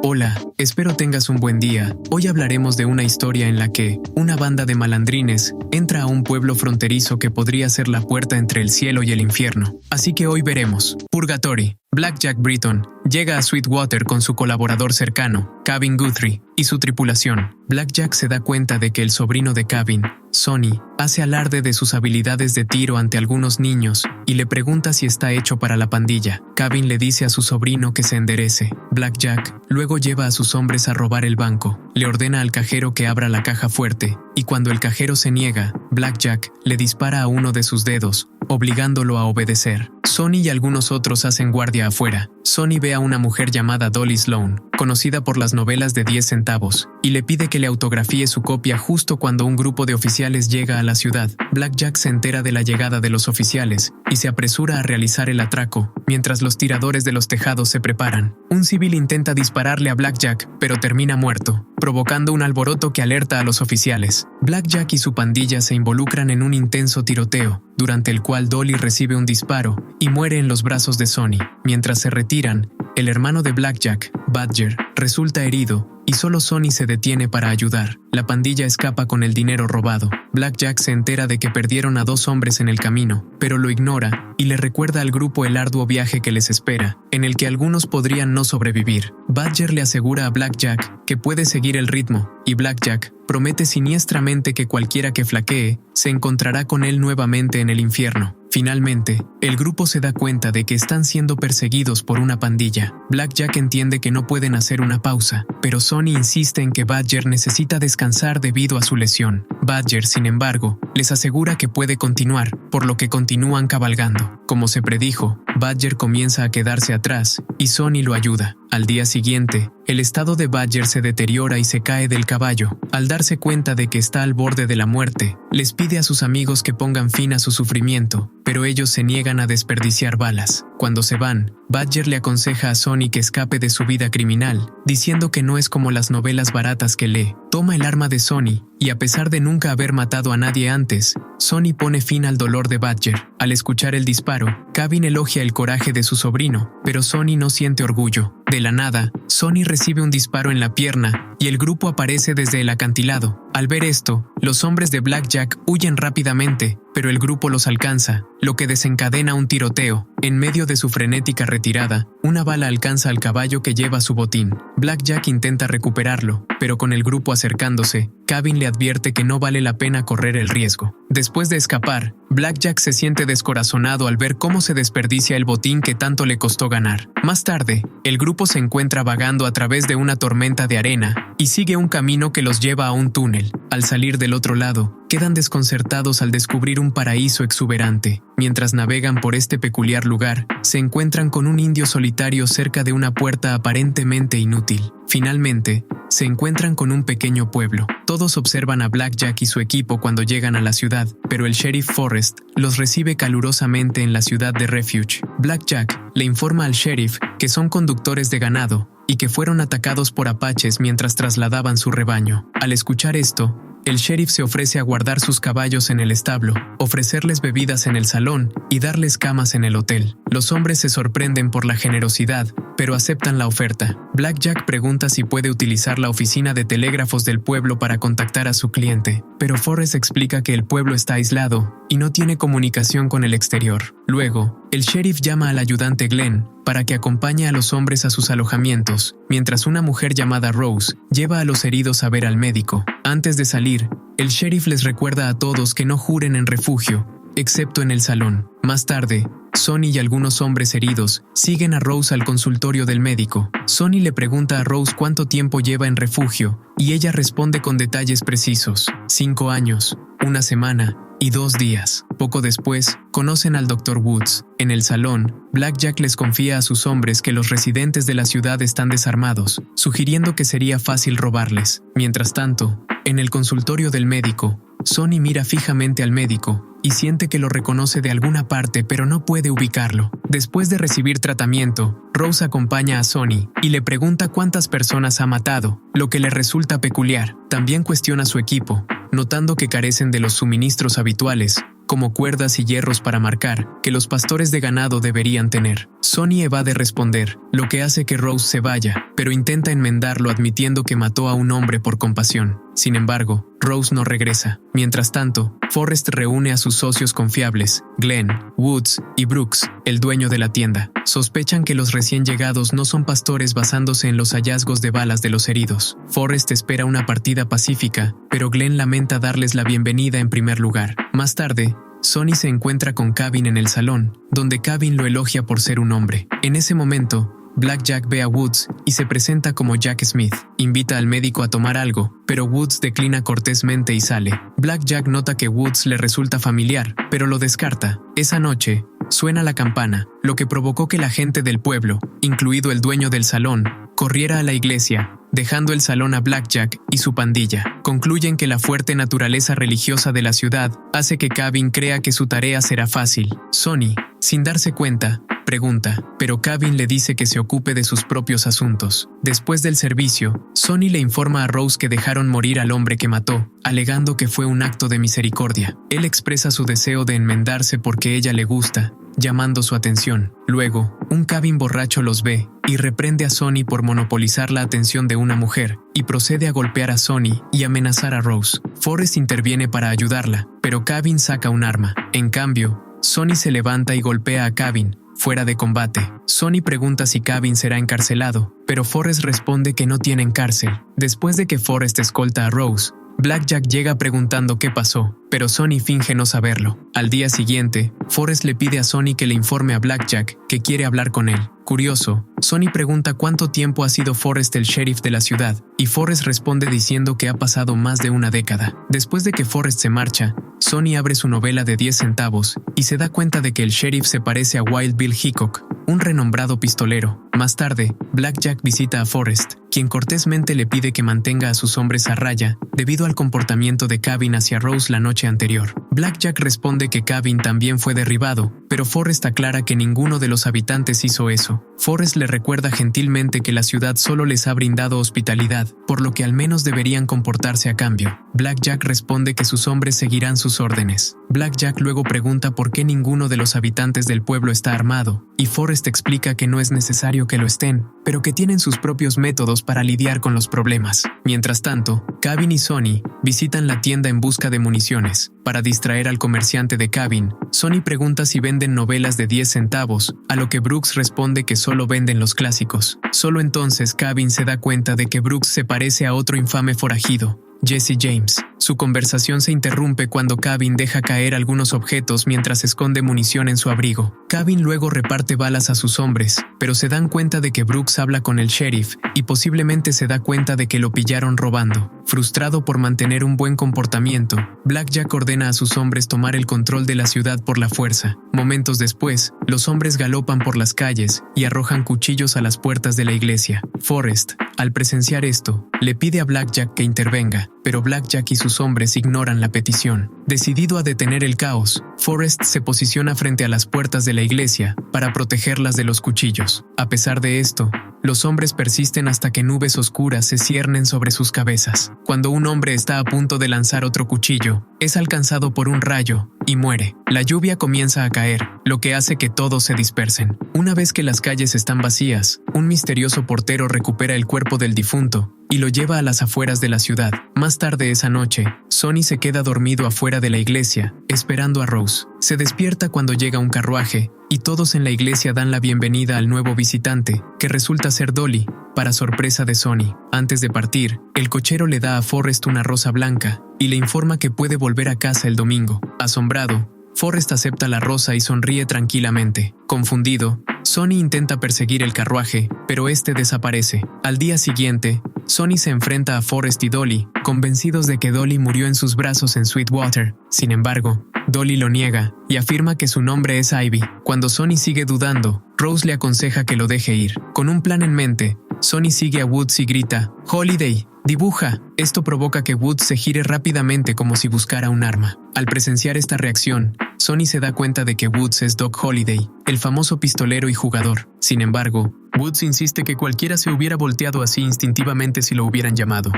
Hola, espero tengas un buen día. Hoy hablaremos de una historia en la que una banda de malandrines entra a un pueblo fronterizo que podría ser la puerta entre el cielo y el infierno. Así que hoy veremos. Purgatory. Blackjack Britton llega a Sweetwater con su colaborador cercano, Kevin Guthrie, y su tripulación. Blackjack se da cuenta de que el sobrino de Kevin, Sonny, hace alarde de sus habilidades de tiro ante algunos niños y le pregunta si está hecho para la pandilla. Kevin le dice a su sobrino que se enderece. Blackjack luego lleva a sus hombres a robar el banco. Le ordena al cajero que abra la caja fuerte, y cuando el cajero se niega, Blackjack le dispara a uno de sus dedos, obligándolo a obedecer. Sonny y algunos otros hacen guardia afuera. Sonny ve a una mujer llamada Dolly Sloan, conocida por las novelas de 10 centavos, y le pide que le autografíe su copia justo cuando un grupo de oficiales llega a la ciudad. Blackjack se entera de la llegada de los oficiales y se apresura a realizar el atraco, mientras los tiradores de los tejados se preparan. Un civil intenta dispararle a Blackjack, pero termina muerto, provocando un alboroto que alerta a los oficiales. Blackjack y su pandilla se involucran en un intenso tiroteo, durante el cual Dolly recibe un disparo y muere en los brazos de Sonny. Mientras se retiran, el hermano de Blackjack, Badger, resulta herido y solo Sonny se detiene para ayudar. La pandilla escapa con el dinero robado. Blackjack se entera de que perdieron a 2 hombres en el camino, pero lo ignora y le recuerda al grupo el arduo viaje que les espera, en el que algunos podrían no sobrevivir. Badger le asegura a Blackjack que puede seguir el ritmo, y Blackjack promete siniestramente que cualquiera que flaquee se encontrará con él nuevamente en el infierno. Finalmente, el grupo se da cuenta de que están siendo perseguidos por una pandilla. Blackjack entiende que no pueden hacer una pausa, pero Sonny insiste en que Badger necesita descansar debido a su lesión. Badger, sin embargo, les asegura que puede continuar, por lo que continúan cabalgando. Como se predijo, Badger comienza a quedarse atrás, y Sonny lo ayuda. Al día siguiente, el estado de Badger se deteriora y se cae del caballo. Al darse cuenta de que está al borde de la muerte, les pide a sus amigos que pongan fin a su sufrimiento, pero ellos se niegan a desperdiciar balas. Cuando se van, Badger le aconseja a Sonny que escape de su vida criminal, diciendo que no es como las novelas baratas que lee. Toma el arma de Sonny, y a pesar de nunca haber matado a nadie antes, Sonny pone fin al dolor de Badger. Al escuchar el disparo, Kevin elogia el coraje de su sobrino, pero Sonny no siente orgullo. De la nada, Sonny recibe un disparo en la pierna, y el grupo aparece desde el acantilado. Al ver esto, los hombres de Blackjack huyen rápidamente, pero el grupo los alcanza, lo que desencadena un tiroteo. En medio de su frenética retirada, una bala alcanza al caballo que lleva su botín. Blackjack intenta recuperarlo, pero con el grupo acercándose, Kevin le advierte que no vale la pena correr el riesgo. Después de escapar, Blackjack se siente descorazonado al ver cómo se desperdicia el botín que tanto le costó ganar. Más tarde, el grupo se encuentra vagando a través de una tormenta de arena y sigue un camino que los lleva a un túnel. Al salir del otro lado, quedan desconcertados al descubrir un paraíso exuberante. Mientras navegan por este peculiar lugar, se encuentran con un indio solitario cerca de una puerta aparentemente inútil. Finalmente, se encuentran con un pequeño pueblo. Todos observan a Blackjack y su equipo cuando llegan a la ciudad, pero el sheriff Forrest los recibe calurosamente en la ciudad de Refuge. Blackjack le informa al sheriff que son conductores de ganado y que fueron atacados por apaches mientras trasladaban su rebaño. Al escuchar esto, el sheriff se ofrece a guardar sus caballos en el establo, ofrecerles bebidas en el salón y darles camas en el hotel. Los hombres se sorprenden por la generosidad, pero aceptan la oferta. Blackjack pregunta si puede utilizar la oficina de telégrafos del pueblo para contactar a su cliente, pero Forrest explica que el pueblo está aislado y no tiene comunicación con el exterior. Luego, el sheriff llama al ayudante Glenn para que acompañe a los hombres a sus alojamientos, mientras una mujer llamada Rose lleva a los heridos a ver al médico. Antes de salir, el sheriff les recuerda a todos que no juren en refugio, excepto en el salón. Más tarde, Sonny y algunos hombres heridos siguen a Rose al consultorio del médico. Sonny le pregunta a Rose cuánto tiempo lleva en refugio, y ella responde con detalles precisos: 5 años, 1 semana y 2 días. Poco después, conocen al Dr. Woods. En el salón, Blackjack les confía a sus hombres que los residentes de la ciudad están desarmados, sugiriendo que sería fácil robarles. Mientras tanto, en el consultorio del médico, Sonny mira fijamente al médico y siente que lo reconoce de alguna parte, pero no puede ubicarlo. Después de recibir tratamiento, Rose acompaña a Sonny y le pregunta cuántas personas ha matado, lo que le resulta peculiar. También cuestiona a su equipo, notando que carecen de los suministros habituales, como cuerdas y hierros para marcar, que los pastores de ganado deberían tener. Sonny evade responder, lo que hace que Rose se vaya, pero intenta enmendarlo admitiendo que mató a un hombre por compasión. Sin embargo, Rose no regresa. Mientras tanto, Forrest reúne a sus socios confiables, Glenn, Woods y Brooks, el dueño de la tienda. Sospechan que los recién llegados no son pastores basándose en los hallazgos de balas de los heridos. Forrest espera una partida pacífica, pero Glenn lamenta darles la bienvenida en primer lugar. Más tarde, Sonny se encuentra con Kevin en el salón, donde Kevin lo elogia por ser un hombre. En ese momento, Black Jack ve a Woods y se presenta como Jack Smith. Invita al médico a tomar algo, pero Woods declina cortésmente y sale. Black Jack nota que Woods le resulta familiar, pero lo descarta. Esa noche, suena la campana, lo que provocó que la gente del pueblo, incluido el dueño del salón, corriera a la iglesia, dejando el salón a Black Jack y su pandilla. Concluyen que la fuerte naturaleza religiosa de la ciudad hace que Kevin crea que su tarea será fácil. Sonny, sin darse cuenta, pregunta, pero Kevin le dice que se ocupe de sus propios asuntos. Después del servicio, Sonny le informa a Rose que dejaron morir al hombre que mató, alegando que fue un acto de misericordia. Él expresa su deseo de enmendarse porque ella le gusta, llamando su atención. Luego, un Kevin borracho los ve y reprende a Sonny por monopolizar la atención de una mujer, y procede a golpear a Sonny y amenazar a Rose. Forrest interviene para ayudarla, pero Kevin saca un arma. En cambio, Sonny se levanta y golpea a Kevin, fuera de combate. Sonny pregunta si Kevin será encarcelado, pero Forrest responde que no tienen cárcel. Después de que Forrest escolta a Rose, Black Jack llega preguntando qué pasó, pero Sonny finge no saberlo. Al día siguiente, Forrest le pide a Sonny que le informe a Black Jack que quiere hablar con él. Curioso, Sonny pregunta cuánto tiempo ha sido Forrest el sheriff de la ciudad, y Forrest responde diciendo que ha pasado más de una década. Después de que Forrest se marcha, Sonny abre su novela de 10 centavos y se da cuenta de que el sheriff se parece a Wild Bill Hickok, un renombrado pistolero. Más tarde, Black Jack visita a Forrest, quien cortésmente le pide que mantenga a sus hombres a raya debido al comportamiento de Kevin hacia Rose la noche anterior. Black Jack responde que Kevin también fue derribado, pero Forrest aclara que ninguno de los habitantes hizo eso. Forrest le recuerda gentilmente que la ciudad solo les ha brindado hospitalidad, por lo que al menos deberían comportarse a cambio. Black Jack responde que sus hombres seguirán sus órdenes. Black Jack luego pregunta por qué ninguno de los habitantes del pueblo está armado, y Forrest explica que no es necesario que lo estén, pero que tienen sus propios métodos para lidiar con los problemas. Mientras tanto, Kevin y Sonny visitan la tienda en busca de municiones. Para distraer al comerciante de Kevin, Sonny pregunta si venden novelas de 10 centavos, a lo que Brooks responde que solo venden los clásicos. Solo entonces Kevin se da cuenta de que Brooks se parece a otro infame forajido, Jesse James. Su conversación se interrumpe cuando Kevin deja caer algunos objetos mientras esconde munición en su abrigo. Kevin luego reparte balas a sus hombres, pero se dan cuenta de que Brooks habla con el sheriff y posiblemente se da cuenta de que lo pillaron robando. Frustrado por mantener un buen comportamiento, Black Jack ordena a sus hombres tomar el control de la ciudad por la fuerza. Momentos después, los hombres galopan por las calles y arrojan cuchillos a las puertas de la iglesia. Forrest, al presenciar esto, le pide a Black Jack que intervenga, pero Black Jack y sus hombres ignoran la petición. Decidido a detener el caos, Forrest se posiciona frente a las puertas de la iglesia para protegerlas de los cuchillos. A pesar de esto, los hombres persisten hasta que nubes oscuras se ciernen sobre sus cabezas. Cuando un hombre está a punto de lanzar otro cuchillo, es alcanzado por un rayo y muere. La lluvia comienza a caer, lo que hace que todos se dispersen. Una vez que las calles están vacías, un misterioso portero recupera el cuerpo del difunto y lo lleva a las afueras de la ciudad. Más tarde esa noche, Sonny se queda dormido afuera de la iglesia, esperando a Rose. Se despierta cuando llega un carruaje, y todos en la iglesia dan la bienvenida al nuevo visitante, que resulta ser Dolly, para sorpresa de Sonny. Antes de partir, el cochero le da a Forrest una rosa blanca, y le informa que puede volver a casa el domingo. Asombrado, Forrest acepta la rosa y sonríe tranquilamente. Confundido, Sonny intenta perseguir el carruaje, pero este desaparece. Al día siguiente, Sonny se enfrenta a Forrest y Dolly, convencidos de que Dolly murió en sus brazos en Sweetwater. Sin embargo, Dolly lo niega y afirma que su nombre es Ivy. Cuando Sonny sigue dudando, Rose le aconseja que lo deje ir. Con un plan en mente, Sonny sigue a Woods y grita, «Holiday, dibuja». Esto provoca que Woods se gire rápidamente como si buscara un arma. Al presenciar esta reacción, Sonny se da cuenta de que Woods es Doc Holliday, el famoso pistolero y jugador. Sin embargo, Woods insiste que cualquiera se hubiera volteado así instintivamente si lo hubieran llamado.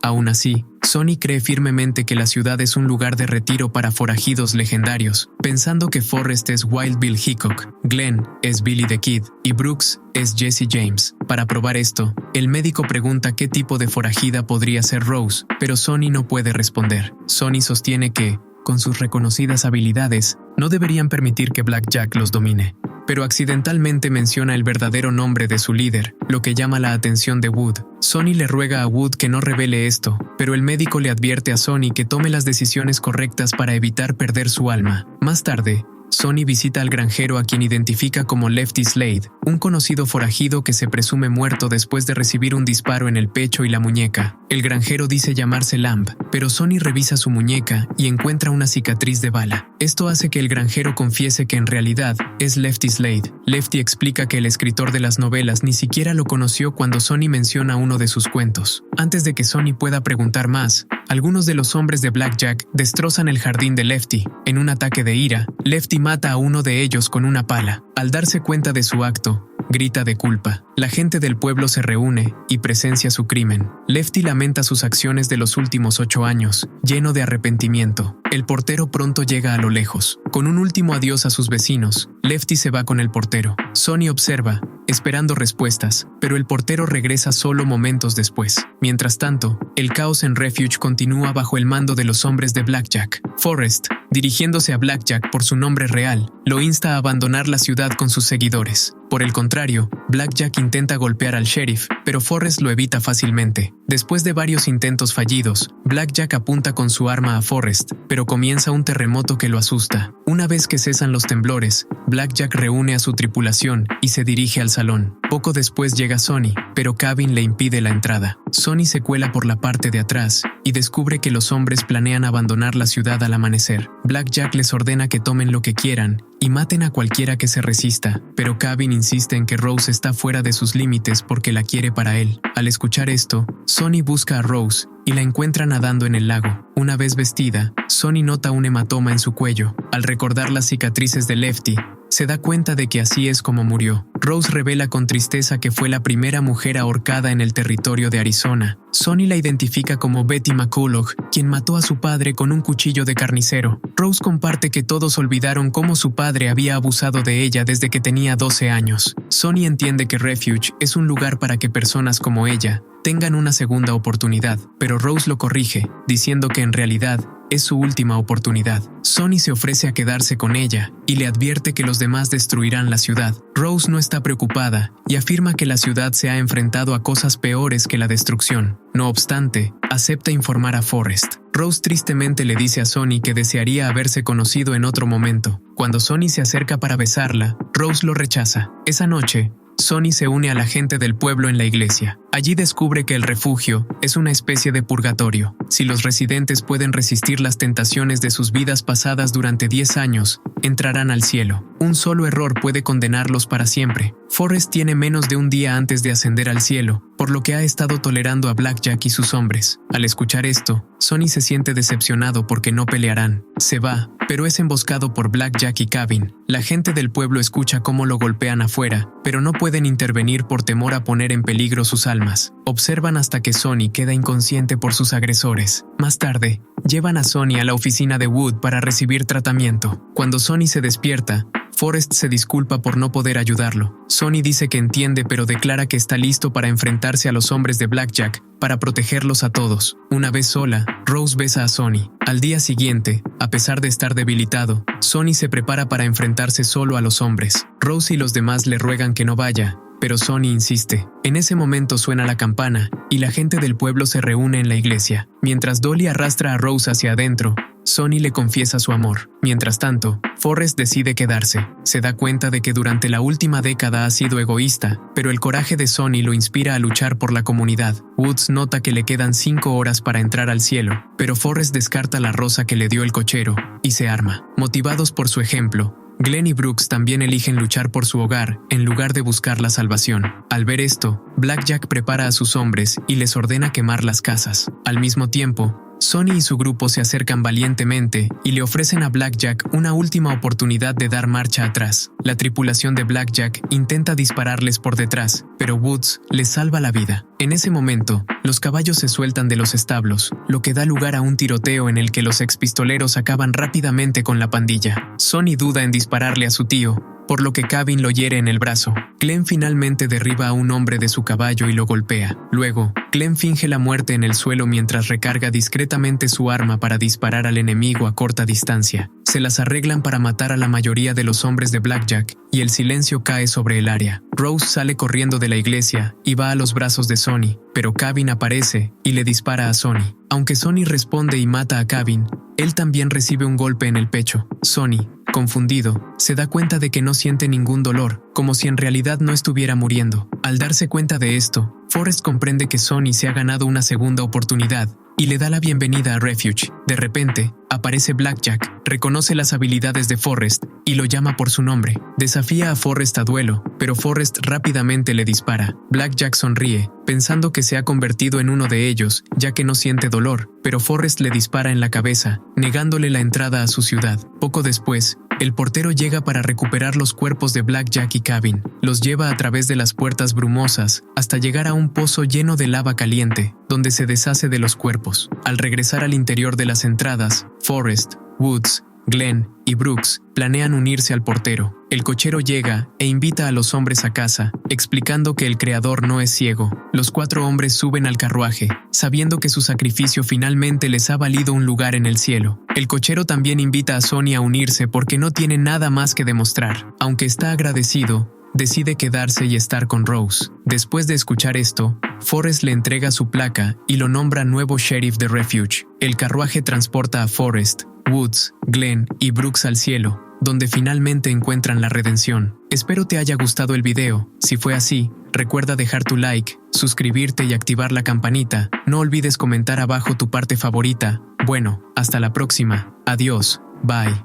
Aún así, Sonny cree firmemente que la ciudad es un lugar de retiro para forajidos legendarios, pensando que Forrest es Wild Bill Hickok, Glenn es Billy the Kid y Brooks es Jesse James. Para probar esto, el médico pregunta qué tipo de forajida podría ser Rose, pero Sonny no puede responder. Sonny sostiene que, con sus reconocidas habilidades, no deberían permitir que Black Jack los domine. Pero accidentalmente menciona el verdadero nombre de su líder, lo que llama la atención de Wood. Sonny le ruega a Wood que no revele esto, pero el médico le advierte a Sonny que tome las decisiones correctas para evitar perder su alma. Más tarde, Sonny visita al granjero a quien identifica como Lefty Slade, un conocido forajido que se presume muerto después de recibir un disparo en el pecho y la muñeca. El granjero dice llamarse Lamb, pero Sonny revisa su muñeca y encuentra una cicatriz de bala. Esto hace que el granjero confiese que en realidad es Lefty Slade. Lefty explica que el escritor de las novelas ni siquiera lo conoció cuando Sonny menciona uno de sus cuentos. Antes de que Sonny pueda preguntar más, algunos de los hombres de Black Jack destrozan el jardín de Lefty. En un ataque de ira, Lefty mata a uno de ellos con una pala. Al darse cuenta de su acto, grita de culpa. La gente del pueblo se reúne y presencia su crimen. Lefty lamenta sus acciones de los últimos 8 años, lleno de arrepentimiento. El portero pronto llega a lo lejos. Con un último adiós a sus vecinos, Lefty se va con el portero. Sonny observa, esperando respuestas, pero el portero regresa solo momentos después. Mientras tanto, el caos en Refuge continúa bajo el mando de los hombres de Black Jack. Forrest, dirigiéndose a Black Jack por su nombre real, lo insta a abandonar la ciudad con sus seguidores. Por el contrario, Black Jack intenta golpear al sheriff, pero Forrest lo evita fácilmente. Después de varios intentos fallidos, Black Jack apunta con su arma a Forrest, pero comienza un terremoto que lo asusta. Una vez que cesan los temblores, Black Jack reúne a su tripulación y se dirige al salón. Poco después llega Sonny, pero Cabin le impide la entrada. Sonny se cuela por la parte de atrás y descubre que los hombres planean abandonar la ciudad al amanecer. Black Jack les ordena que tomen lo que quieran y maten a cualquiera que se resista, pero Cabin insiste en que Rose está fuera de sus límites porque la quiere para él. Al escuchar esto, Sonny busca a Rose y la encuentra nadando en el lago. Una vez vestida, Sonny nota un hematoma en su cuello. Al recordar las cicatrices de Lefty, se da cuenta de que así es como murió. Rose revela con tristeza que fue la primera mujer ahorcada en el territorio de Arizona. Sonny la identifica como Betty McCullough, quien mató a su padre con un cuchillo de carnicero. Rose comparte que todos olvidaron cómo su padre había abusado de ella desde que tenía 12 años. Sonny entiende que Refuge es un lugar para que personas como ella tengan una segunda oportunidad, pero Rose lo corrige, diciendo que en realidad es su última oportunidad. Sonny se ofrece a quedarse con ella y le advierte que los demás destruirán la ciudad. Rose no está preocupada y afirma que la ciudad se ha enfrentado a cosas peores que la destrucción. No obstante, acepta informar a Forrest. Rose tristemente le dice a Sonny que desearía haberse conocido en otro momento. Cuando Sonny se acerca para besarla, Rose lo rechaza. Esa noche, Sonny se une a la gente del pueblo en la iglesia. Allí descubre que el refugio es una especie de purgatorio. Si los residentes pueden resistir las tentaciones de sus vidas pasadas durante 10 años, entrarán al cielo. Un solo error puede condenarlos para siempre. Forrest tiene menos de un día antes de ascender al cielo, por lo que ha estado tolerando a Black Jack y sus hombres. Al escuchar esto, Sonny se siente decepcionado porque no pelearán. Se va, pero es emboscado por Black Jack y Cabin. La gente del pueblo escucha cómo lo golpean afuera, pero no pueden intervenir por temor a poner en peligro sus almas. Observan hasta que Sonny queda inconsciente por sus agresores. Más tarde, llevan a Sonny a la oficina de Wood para recibir tratamiento. Cuando Sonny se despierta, Forrest se disculpa por no poder ayudarlo. Sonny dice que entiende, pero declara que está listo para enfrentarse a los hombres de Black Jack para protegerlos a todos. Una vez sola, Rose besa a Sonny. Al día siguiente, a pesar de estar debilitado, Sonny se prepara para enfrentarse solo a los hombres. Rose y los demás le ruegan que no vaya, pero Sonny insiste. En ese momento suena la campana y la gente del pueblo se reúne en la iglesia. Mientras Dolly arrastra a Rose hacia adentro, Sonny le confiesa su amor. Mientras tanto, Forrest decide quedarse. Se da cuenta de que durante la última década ha sido egoísta, pero el coraje de Sonny lo inspira a luchar por la comunidad. Woods nota que le quedan 5 horas para entrar al cielo, pero Forrest descarta la rosa que le dio el cochero y se arma. Motivados por su ejemplo, Glenn y Brooks también eligen luchar por su hogar en lugar de buscar la salvación. Al ver esto, Black Jack prepara a sus hombres y les ordena quemar las casas. Al mismo tiempo, Sonny y su grupo se acercan valientemente y le ofrecen a Blackjack una última oportunidad de dar marcha atrás. La tripulación de Blackjack intenta dispararles por detrás, pero Woods les salva la vida. En ese momento, los caballos se sueltan de los establos, lo que da lugar a un tiroteo en el que los expistoleros acaban rápidamente con la pandilla. Sonny duda en dispararle a su tío, por lo que Kevin lo hiere en el brazo. Glenn finalmente derriba a un hombre de su caballo y lo golpea. Luego, Glenn finge la muerte en el suelo mientras recarga discretamente su arma para disparar al enemigo a corta distancia. Se las arreglan para matar a la mayoría de los hombres de Blackjack y el silencio cae sobre el área. Rose sale corriendo de la iglesia y va a los brazos de Sonny, pero Kevin aparece y le dispara a Sonny. Aunque Sonny responde y mata a Kevin, él también recibe un golpe en el pecho. Sonny, confundido, se da cuenta de que no siente ningún dolor, como si en realidad no estuviera muriendo. Al darse cuenta de esto, Forrest comprende que Sonny se ha ganado una segunda oportunidad y le da la bienvenida a Refuge. De repente, aparece Blackjack, reconoce las habilidades de Forrest y lo llama por su nombre. Desafía a Forrest a duelo, pero Forrest rápidamente le dispara. Blackjack sonríe, pensando que se ha convertido en uno de ellos, ya que no siente dolor, pero Forrest le dispara en la cabeza, negándole la entrada a su ciudad. Poco después, el portero llega para recuperar los cuerpos de Blackjack y Kevin. Los lleva a través de las puertas brumosas hasta llegar a un pozo lleno de lava caliente, donde se deshace de los cuerpos. Al regresar al interior de las entradas, Forrest, Woods, Glenn y Brooks planean unirse al portero. El cochero llega e invita a los hombres a casa, explicando que el creador no es ciego. Los 4 hombres suben al carruaje, sabiendo que su sacrificio finalmente les ha valido un lugar en el cielo. El cochero también invita a Sonny a unirse porque no tiene nada más que demostrar. Aunque está agradecido, decide quedarse y estar con Rose. Después de escuchar esto, Forrest le entrega su placa y lo nombra nuevo sheriff de Refuge. El carruaje transporta a Forrest, Woods, Glenn y Brooks al cielo, donde finalmente encuentran la redención. Espero te haya gustado el video. Si fue así, recuerda dejar tu like, suscribirte y activar la campanita. No olvides comentar abajo tu parte favorita. Bueno, hasta la próxima. Adiós. Bye.